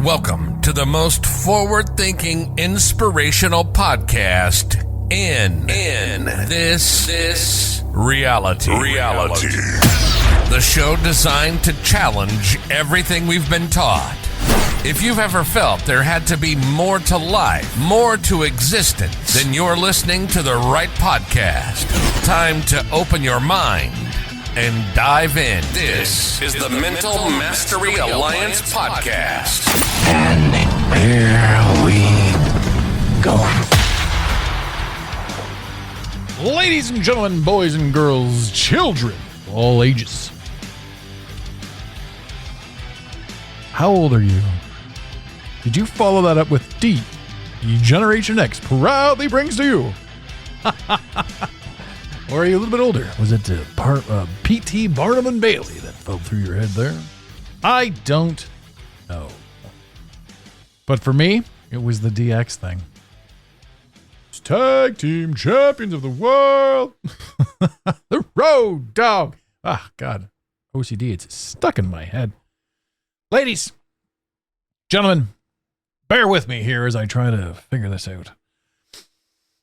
Welcome to the most forward-thinking, inspirational podcast in this reality. The show designed to challenge everything we've been taught. If you've ever felt there had to be more to life, more to existence, then you're listening to the right podcast. Time to open your mind and dive in. This is the Mental Mastery Alliance podcast. And here we go. Ladies and gentlemen, boys and girls, children of all ages. How old are you? Did you follow that up with D? Generation X proudly brings to you. Or are you a little bit older? Was it P.T. Barnum and Bailey that fell through your head there? I don't know. But for me, it was the DX thing. It's tag team champions of the world. The Road Dog. Ah, God. OCD, it's stuck in my head. Ladies, gentlemen, bear with me here as I try to figure this out.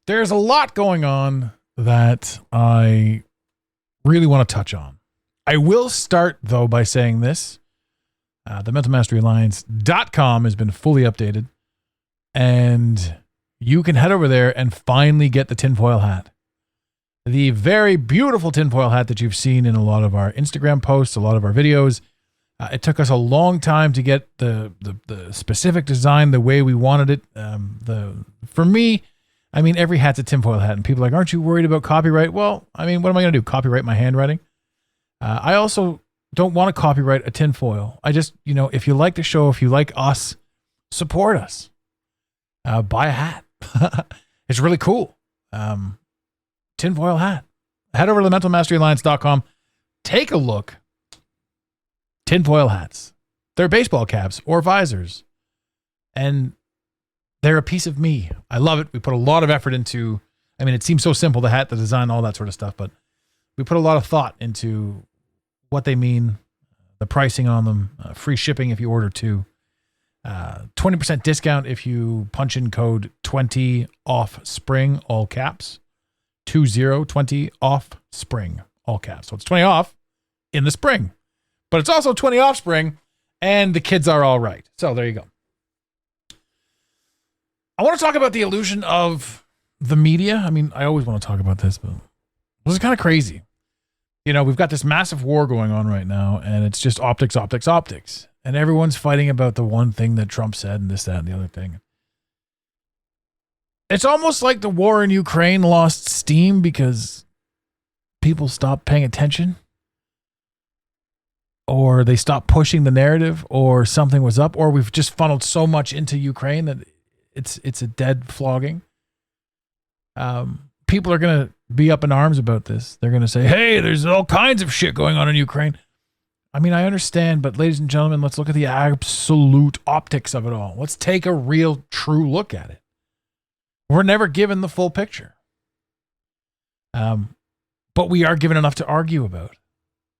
There's a lot going on that I really want to touch on. I will start, though, by saying this. The mentalmasteryalliance.com has been fully updated, and you can head over there and finally get the tinfoil hat. The very beautiful tinfoil hat that you've seen in a lot of our Instagram posts, a lot of our videos. It took us a long time to get the specific design the way we wanted it. For me, I mean, every hat's a tinfoil hat, and people are like, aren't you worried about copyright? Well, I mean, what am I going to do? Copyright my handwriting? I also don't want to copyright a tinfoil. I just, if you like the show, if you like us, support us. Buy a hat. It's really cool. Tinfoil hat. Head over to thementalmasteryalliance.com. Take a look. Tinfoil hats. They're baseball caps or visors. And they're a piece of me. I love it. We put a lot of effort into, it seems so simple, the hat, the design, all that sort of stuff, but we put a lot of thought into what they mean, the pricing on them, free shipping if you order two, 20% discount if you punch in code 20 off spring, all caps, 20 off spring, all caps. So it's 20 off in the spring, but it's also 20 off spring, and the kids are all right. So there you go. I want to talk about the illusion of the media. I always want to talk about this, but this is kind of crazy. We've got this massive war going on right now, and it's just optics. And everyone's fighting about the one thing that Trump said and this, that, and the other thing. It's almost like the war in Ukraine lost steam because people stopped paying attention, or they stopped pushing the narrative, or something was up, or we've just funneled so much into Ukraine that it's a dead flogging. People are going to be up in arms about this. They're going to say, hey, there's all kinds of shit going on in Ukraine. I understand, but ladies and gentlemen, let's look at the absolute optics of it all. Let's take a real, true look at it. We're never given the full picture. But we are given enough to argue about.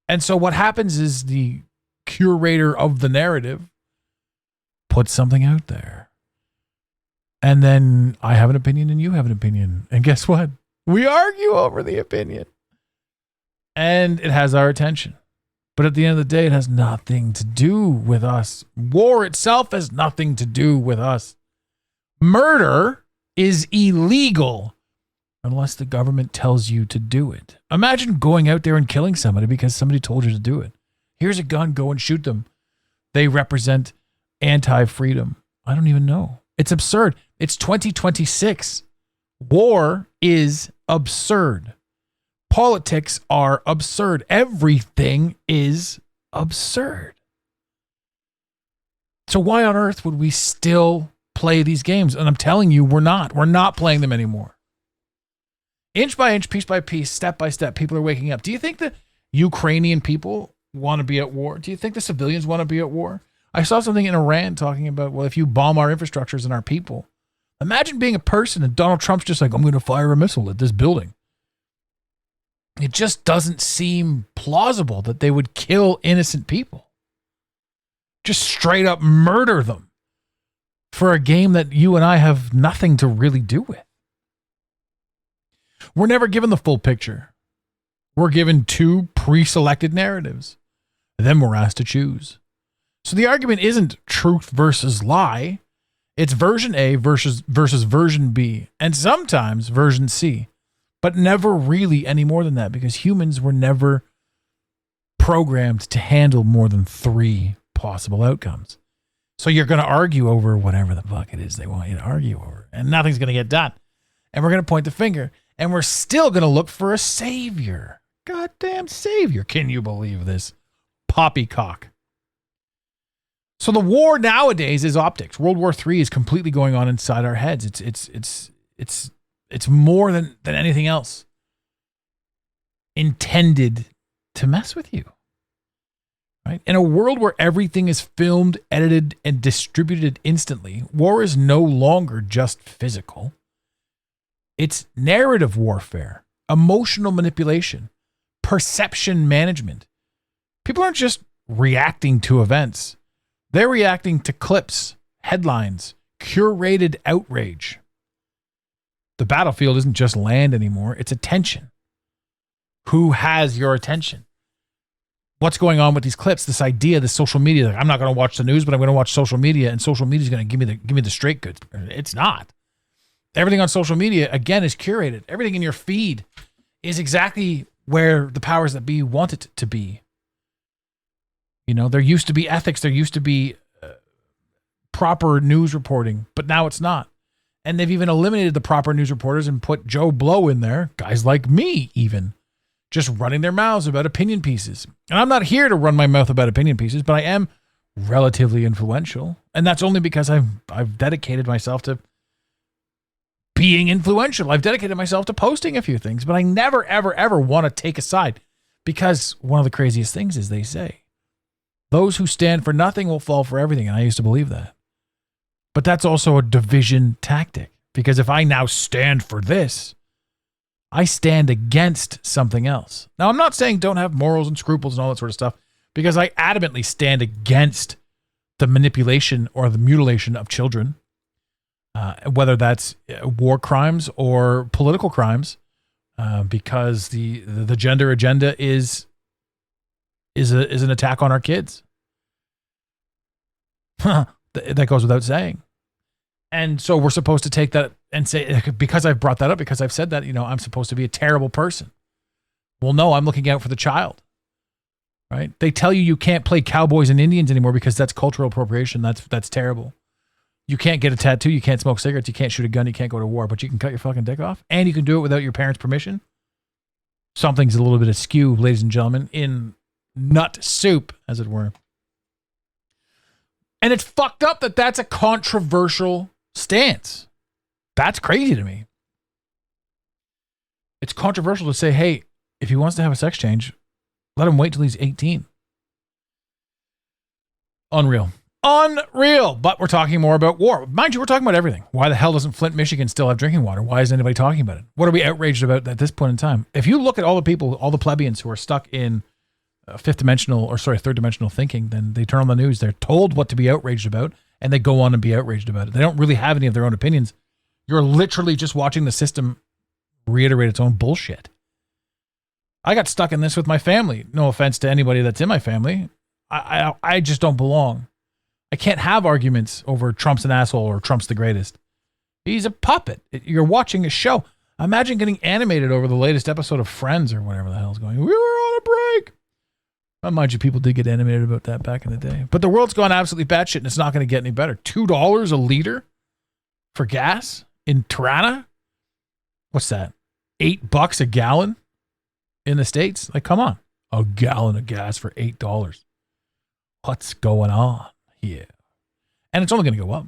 And so what happens is the curator of the narrative puts something out there. And then I have an opinion and you have an opinion. And guess what? We argue over the opinion. And it has our attention. But at the end of the day, it has nothing to do with us. War itself has nothing to do with us. Murder is illegal unless the government tells you to do it. Imagine going out there and killing somebody because somebody told you to do it. Here's a gun, go and shoot them. They represent anti-freedom. I don't even know. It's absurd. It's 2026. War is absurd. Politics are absurd. Everything is absurd. So why on earth would we still play these games? And I'm telling you, we're not. We're not playing them anymore. Inch by inch, piece by piece, step by step, people are waking up. Do you think the Ukrainian people want to be at war? Do you think the civilians want to be at war? I saw something in Iran talking about, well, if you bomb our infrastructures and our people, imagine being a person and Donald Trump's just like, I'm going to fire a missile at this building. It just doesn't seem plausible that they would kill innocent people. Just straight up murder them. for a game that you and I have nothing to really do with. We're never given the full picture. We're given two pre-selected narratives. Then we're asked to choose. So the argument isn't truth versus lie. It's version A versus version B, and sometimes version C, but never really any more than that, because humans were never programmed to handle more than three possible outcomes. So you're going to argue over whatever the fuck it is they want you to argue over, and nothing's going to get done. And we're going to point the finger, and we're still going to look for a savior. Goddamn savior. Can you believe this? Poppycock. So the war nowadays is optics. World War III is completely going on inside our heads. It's more than anything else intended to mess with you. Right? In a world where everything is filmed, edited, and distributed instantly, war is no longer just physical. It's narrative warfare, emotional manipulation, perception management. People aren't just reacting to events. They're reacting to clips, headlines, curated outrage. The battlefield isn't just land anymore. It's attention. Who has your attention? What's going on with these clips? This idea, this social media. Like, I'm not going to watch the news, but I'm going to watch social media, and social media is going to give me the straight goods. It's not. Everything on social media, again, is curated. Everything in your feed is exactly where the powers that be want it to be. You know, there used to be ethics. There used to be proper news reporting, but now it's not. And they've even eliminated the proper news reporters and put Joe Blow in there, guys like me even, just running their mouths about opinion pieces. And I'm not here to run my mouth about opinion pieces, but I am relatively influential. And that's only because I've dedicated myself to being influential. I've dedicated myself to posting a few things, but I never, ever, ever want to take a side, because one of the craziest things is they say, those who stand for nothing will fall for everything. And I used to believe that. But that's also a division tactic, because if I now stand for this, I stand against something else. Now, I'm not saying don't have morals and scruples and all that sort of stuff, because I adamantly stand against the manipulation or the mutilation of children, whether that's war crimes or political crimes, because the gender agenda is an attack on our kids. That goes without saying. And so we're supposed to take that and say, because I've brought that up, because I've said that, I'm supposed to be a terrible person. Well, no, I'm looking out for the child, right? They tell you can't play cowboys and Indians anymore because that's cultural appropriation. That's terrible. You can't get a tattoo. You can't smoke cigarettes. You can't shoot a gun. You can't go to war, but you can cut your fucking dick off, and you can do it without your parents' permission. Something's a little bit askew, ladies and gentlemen, in nut soup, as it were. And it's fucked up that that's a controversial stance. That's crazy to me. It's controversial to say, hey, if he wants to have a sex change, let him wait till he's 18. Unreal. But we're talking more about war. Mind you, we're talking about everything. Why the hell doesn't Flint, Michigan still have drinking water? Why isn't anybody talking about it? What are we outraged about at this point in time? If you look at all the people, all the plebeians who are stuck in third dimensional thinking, then they turn on the news. They're told what to be outraged about, and they go on and be outraged about it. They don't really have any of their own opinions. You're literally just watching the system reiterate its own bullshit. I got stuck in this with my family. No offense to anybody that's in my family. I just don't belong. I can't have arguments over Trump's an asshole or Trump's the greatest. He's a puppet. You're watching a show. Imagine getting animated over the latest episode of Friends or whatever the hell's going. We were on a break. Mind you, people did get animated about that back in the day. But the world's gone absolutely batshit, and it's not going to get any better. $2 a liter for gas in Tirana? What's that? $8 a gallon in the States? Like, come on. A gallon of gas for $8. What's going on here? And it's only going to go up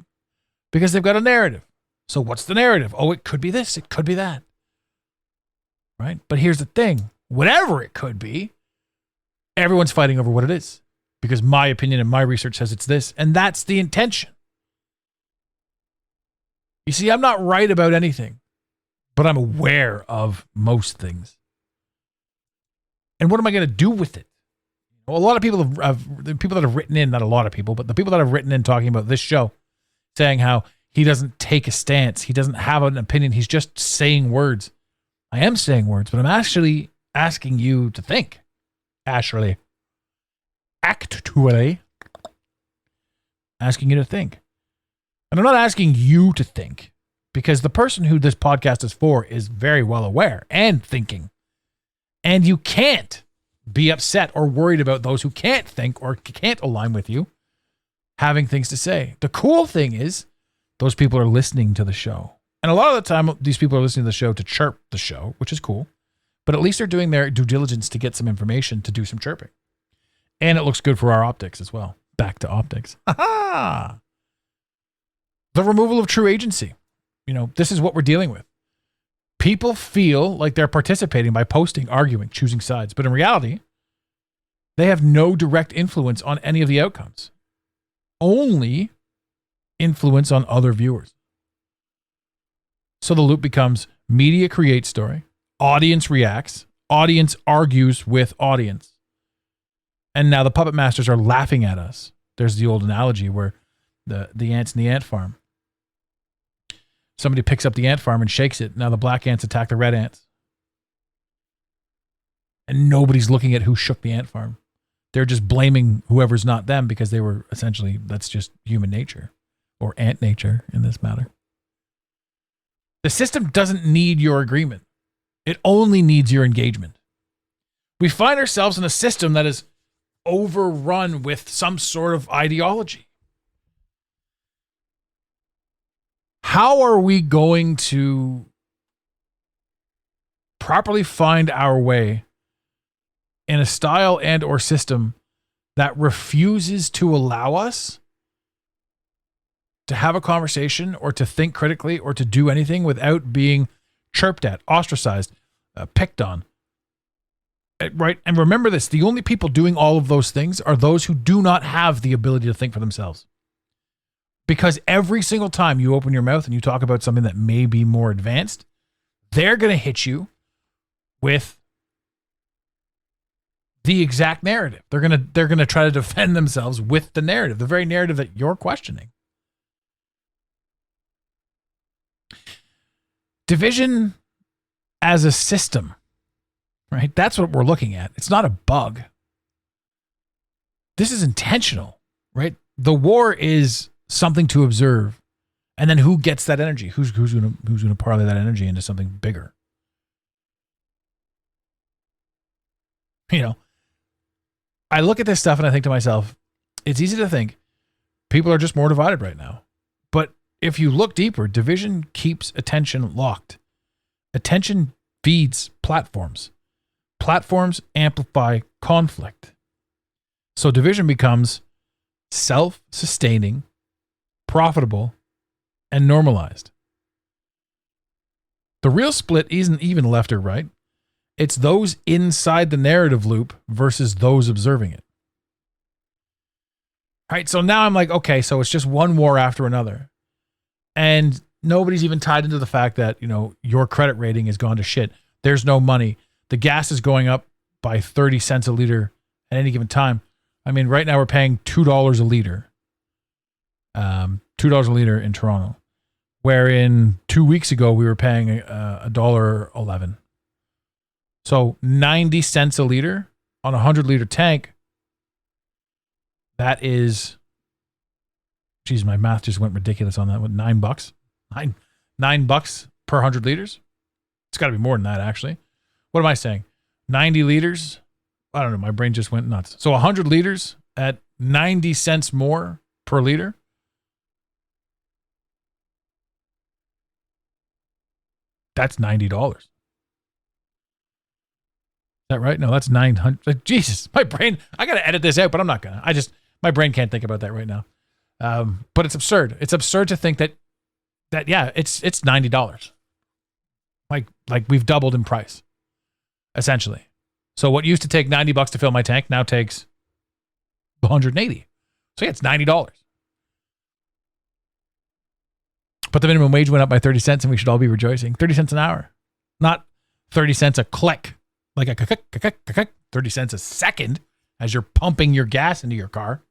because they've got a narrative. So what's the narrative? Oh, it could be this. It could be that. Right? But here's the thing. Whatever it could be, everyone's fighting over what it is, because my opinion and my research says it's this, and that's the intention. You see, I'm not right about anything, but I'm aware of most things. And what am I going to do with it? Well, a lot of people have people that have written in, not a lot of people, but the people that have written in talking about this show saying how he doesn't take a stance. He doesn't have an opinion. He's just saying words. I am saying words, but I'm actually asking you to think. Actually. Asking you to think. And I'm not asking you to think, because the person who this podcast is for is very well aware and thinking. And you can't be upset or worried about those who can't think or can't align with you having things to say. The cool thing is those people are listening to the show. And a lot of the time, these people are listening to the show to chirp the show, which is cool. But at least they're doing their due diligence to get some information to do some chirping. And it looks good for our optics as well. Back to optics. The removal of true agency. This is what we're dealing with. People feel like they're participating by posting, arguing, choosing sides. But in reality, they have no direct influence on any of the outcomes. Only influence on other viewers. So the loop becomes media creates story, audience reacts, audience argues with audience. And now the puppet masters are laughing at us. There's the old analogy where the ants in the ant farm. Somebody picks up the ant farm and shakes it. Now the black ants attack the red ants. And nobody's looking at who shook the ant farm. They're just blaming whoever's not them because they were essentially, that's just human nature or ant nature in this matter. The system doesn't need your agreement. It only needs your engagement. We find ourselves in a system that is overrun with some sort of ideology. How are we going to properly find our way in a style and or system that refuses to allow us to have a conversation or to think critically or to do anything without being chirped at, ostracized, picked on? Right? And remember this, the only people doing all of those things are those who do not have the ability to think for themselves. Because every single time you open your mouth and you talk about something that may be more advanced, they're going to hit you with the exact narrative. They're going to try to defend themselves with the narrative, the very narrative that you're questioning. Division as a system, right? That's what we're looking at. It's not a bug. This is intentional, right? The war is something to observe, and then who gets that energy? Who's going to parlay that energy into something bigger? I look at this stuff and I think to myself, it's easy to think people are just more divided right now. But if you look deeper, division keeps attention locked. Attention feeds platforms. Platforms amplify conflict. So division becomes self-sustaining, profitable, and normalized. The real split isn't even left or right. It's those inside the narrative loop versus those observing it. Right? So now I'm like, okay, so it's just one war after another. And nobody's even tied into the fact that, your credit rating has gone to shit. There's no money. The gas is going up by 30 cents a liter at any given time. I mean, right now we're paying $2 a liter. $2 a liter in Toronto. Wherein 2 weeks ago we were paying $1.11. So 90 cents a liter on a 100-liter tank. That is, geez, my math just went ridiculous on that. What, $9? $9 per 100 liters? It's got to be more than that, actually. What am I saying? 90 liters? I don't know. My brain just went nuts. So 100 liters at 90 cents more per liter. That's $90. Is that right? No, that's 900. Jesus, my brain. I got to edit this out, but I'm not going to. My brain can't think about that right now. But it's absurd. It's absurd to think that yeah, it's $90. Like we've doubled in price, essentially. So what used to take $90 to fill my tank now takes $180. So yeah, it's $90. But the minimum wage went up by 30 cents and we should all be rejoicing. 30 cents an hour, not 30 cents a click, like a click, 30 cents a second as you're pumping your gas into your car.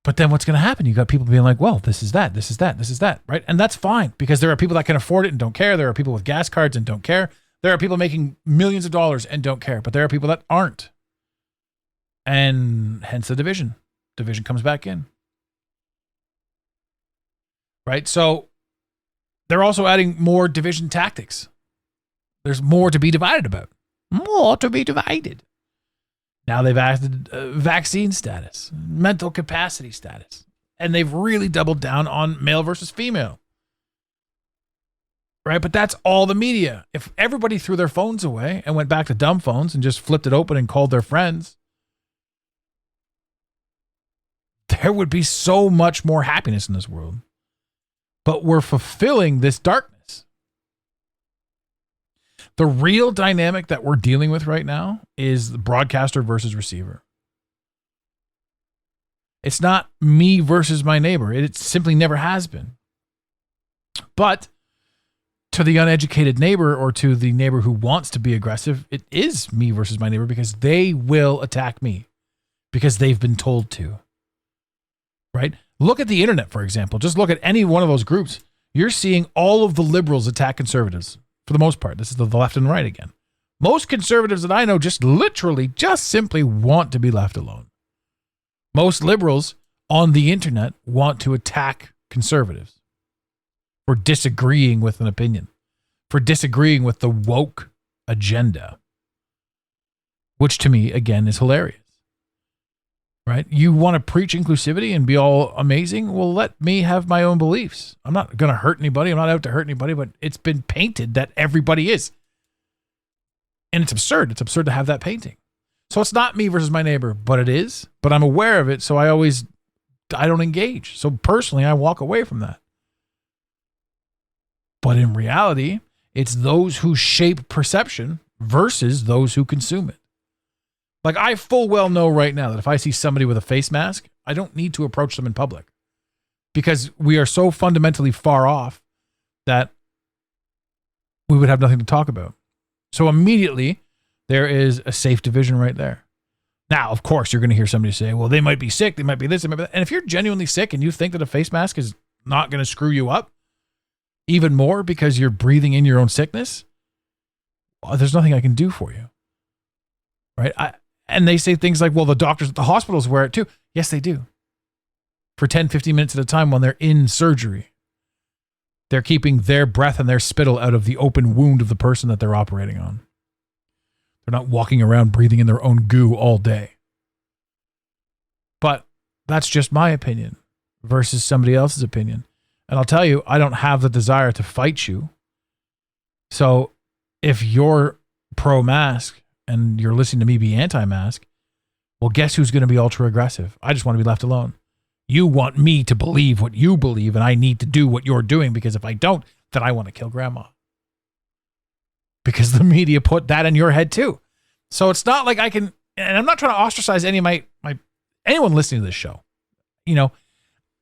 But then what's going to happen? You got people being like, well, this is that, this is that, this is that, right? And that's fine because there are people that can afford it and don't care. There are people with gas cards and don't care. There are people making millions of dollars and don't care, but there are people that aren't. And hence the division. Division comes back in. Right? So they're also adding more division tactics. There's more to be divided about. More to be divided. Now they've added vaccine status, mental capacity status, and they've really doubled down on male versus female. Right? But that's all the media. If everybody threw their phones away and went back to dumb phones and just flipped it open and called their friends, there would be so much more happiness in this world. But we're fulfilling this darkness. The real dynamic that we're dealing with right now is the broadcaster versus receiver. It's not me versus my neighbor. It simply never has been. But to the uneducated neighbor or to the neighbor who wants to be aggressive, it is me versus my neighbor because they will attack me because they've been told to. Right? Look at the internet, for example. Just look at any one of those groups. You're seeing all of the liberals attack conservatives. For the most part, this is the left and right again. Most conservatives that I know just simply want to be left alone. Most liberals on the internet want to attack conservatives for disagreeing with an opinion, for disagreeing with the woke agenda, which to me, again, is hilarious. Right? You want to preach inclusivity and be all amazing? Well, let me have my own beliefs. I'm not going to hurt anybody. I'm not out to hurt anybody, but it's been painted that everybody is. And it's absurd. It's absurd to have that painting. So it's not me versus my neighbor, but it is. But I'm aware of it, so I don't engage. So personally, I walk away from that. But in reality, it's those who shape perception versus those who consume it. Like I full well know right now that if I see somebody with a face mask, I don't need to approach them in public because we are so fundamentally far off that we would have nothing to talk about. So immediately there is a safe division right there. Now, of course, you're going to hear somebody say, well, they might be sick. They might be this, they might be that. And if you're genuinely sick and you think that a face mask is not going to screw you up even more because you're breathing in your own sickness, well, there's nothing I can do for you. Right? And they say things like, well, the doctors at the hospitals wear it too. Yes, they do. For 10, 15 minutes at a time when they're in surgery. They're keeping their breath and their spittle out of the open wound of the person that they're operating on. They're not walking around breathing in their own goo all day. But that's just my opinion versus somebody else's opinion. And I'll tell you, I don't have the desire to fight you. So if you're pro-mask, and you're listening to me be anti-mask, well, guess who's going to be ultra aggressive? I just want to be left alone. You want me to believe what you believe, and I need to do what you're doing because if I don't, then I want to kill grandma. Because the media put that in your head too. So it's not like I can, and I'm not trying to ostracize any of my anyone listening to this show. You know,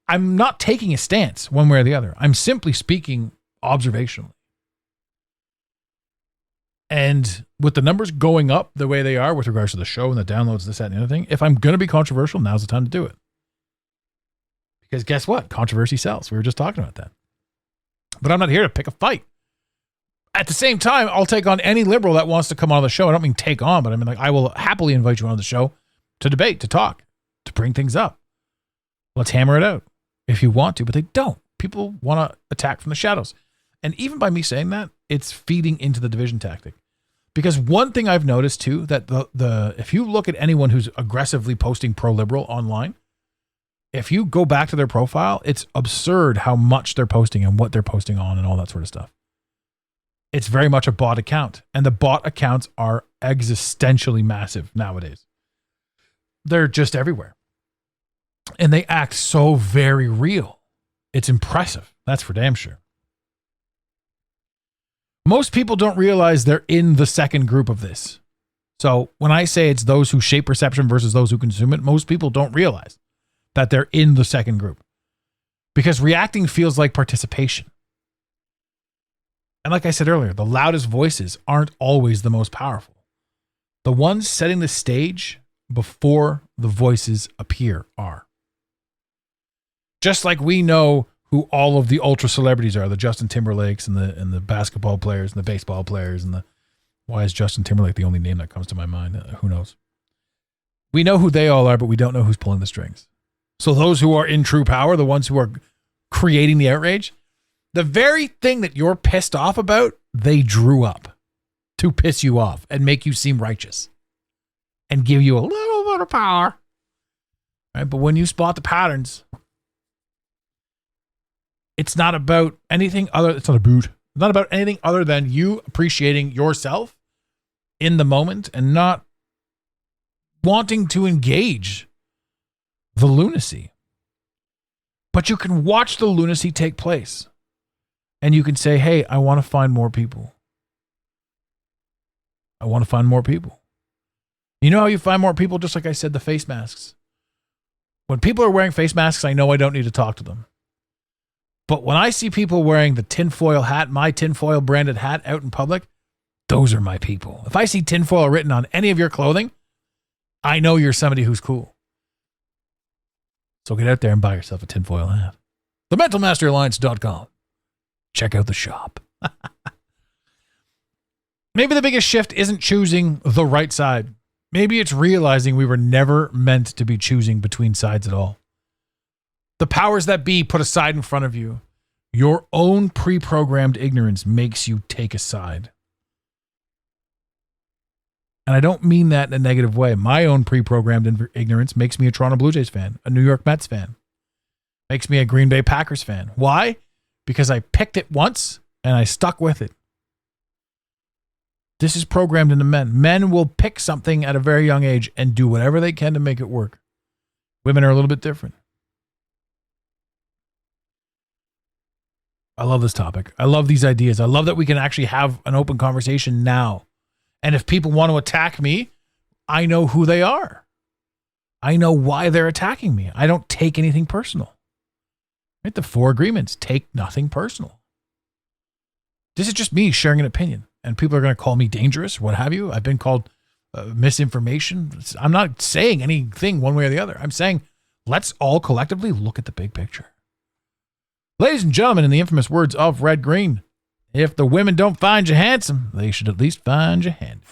I'm not taking a stance one way or the other. I'm simply speaking observationally. And with the numbers going up the way they are with regards to the show and the downloads, this, that, and the other thing, if I'm going to be controversial, now's the time to do it. Because guess what? Controversy sells. We were just talking about that. But I'm not here to pick a fight. At the same time, I'll take on any liberal that wants to come on the show. I don't mean take on, but I mean, like, I will happily invite you on the show to debate, to talk, to bring things up. Let's hammer it out if you want to, but they don't. People want to attack from the shadows. And even by me saying that, it's feeding into the division tactic. Because one thing I've noticed too, that the if you look at anyone who's aggressively posting pro-liberal online, if you go back to their profile, it's absurd how much they're posting and what they're posting on and all that sort of stuff. It's very much a bot account. And the bot accounts are existentially massive nowadays. They're just everywhere. And they act so very real. It's impressive. That's for damn sure. Most people don't realize they're in the second group of this. So when I say it's those who shape perception versus those who consume it, most people don't realize that they're in the second group. Because reacting feels like participation. And like I said earlier, the loudest voices aren't always the most powerful. The ones setting the stage before the voices appear are. Just like we know who all of the ultra celebrities are, the Justin Timberlakes and the basketball players and the baseball players and why is Justin Timberlake the only name that comes to my mind? Who knows? We know who they all are, but we don't know who's pulling the strings. So those who are in true power, the ones who are creating the outrage, the very thing that you're pissed off about, they drew up to piss you off and make you seem righteous and give you a little bit of power. Right? But when you spot the patterns, it's not about anything other. It's not about anything other than you appreciating yourself in the moment and not wanting to engage the lunacy. But you can watch the lunacy take place. And you can say, hey, I want to find more people. I want to find more people. You know how you find more people? Just like I said, the face masks. When people are wearing face masks, I know I don't need to talk to them. But when I see people wearing the tinfoil hat, my tinfoil branded hat out in public, those are my people. If I see tinfoil written on any of your clothing, I know you're somebody who's cool. So get out there and buy yourself a tinfoil hat. TheMentalMasteryAlliance.com. Check out the shop. Maybe the biggest shift isn't choosing the right side. Maybe it's realizing we were never meant to be choosing between sides at all. The powers that be put a side in front of you. Your own pre-programmed ignorance makes you take a side. And I don't mean that in a negative way. My own pre-programmed ignorance makes me a Toronto Blue Jays fan, a New York Mets fan. Makes me a Green Bay Packers fan. Why? Because I picked it once and I stuck with it. This is programmed into men. Men will pick something at a very young age and do whatever they can to make it work. Women are a little bit different. I love this topic. I love these ideas. I love that we can actually have an open conversation now. And if people want to attack me, I know who they are. I know why they're attacking me. I don't take anything personal. Right? The 4 agreements, take nothing personal. This is just me sharing an opinion. And people are going to call me dangerous, what have you. I've been called misinformation. I'm not saying anything one way or the other. I'm saying let's all collectively look at the big picture. Ladies and gentlemen, in the infamous words of Red Green, if the women don't find you handsome, they should at least find you handy.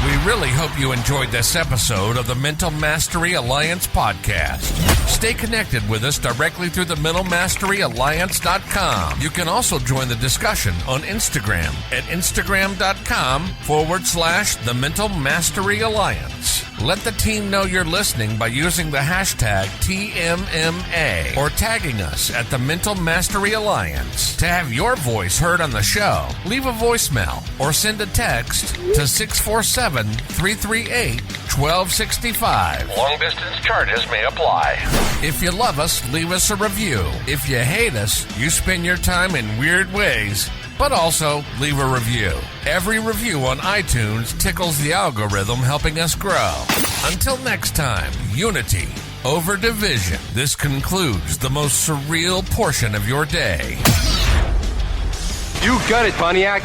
We really hope you enjoyed this episode of the Mental Mastery Alliance podcast. Stay connected with us directly through the mentalmasteryalliance.com. You can also join the discussion on Instagram at instagram.com/the Mental Mastery Alliance. Let the team know you're listening by using the hashtag TMMA or tagging us at the Mental Mastery Alliance. To have your voice heard on the show, leave a voicemail or send a text to 647-338-1265. Long distance charges may apply. If you love us, leave us a review. If you hate us, you spend your time in weird ways, but also leave a review. Every review on iTunes tickles the algorithm, helping us grow. Until next time, unity over division. This concludes the most surreal portion of your day. You got it, Pontiac.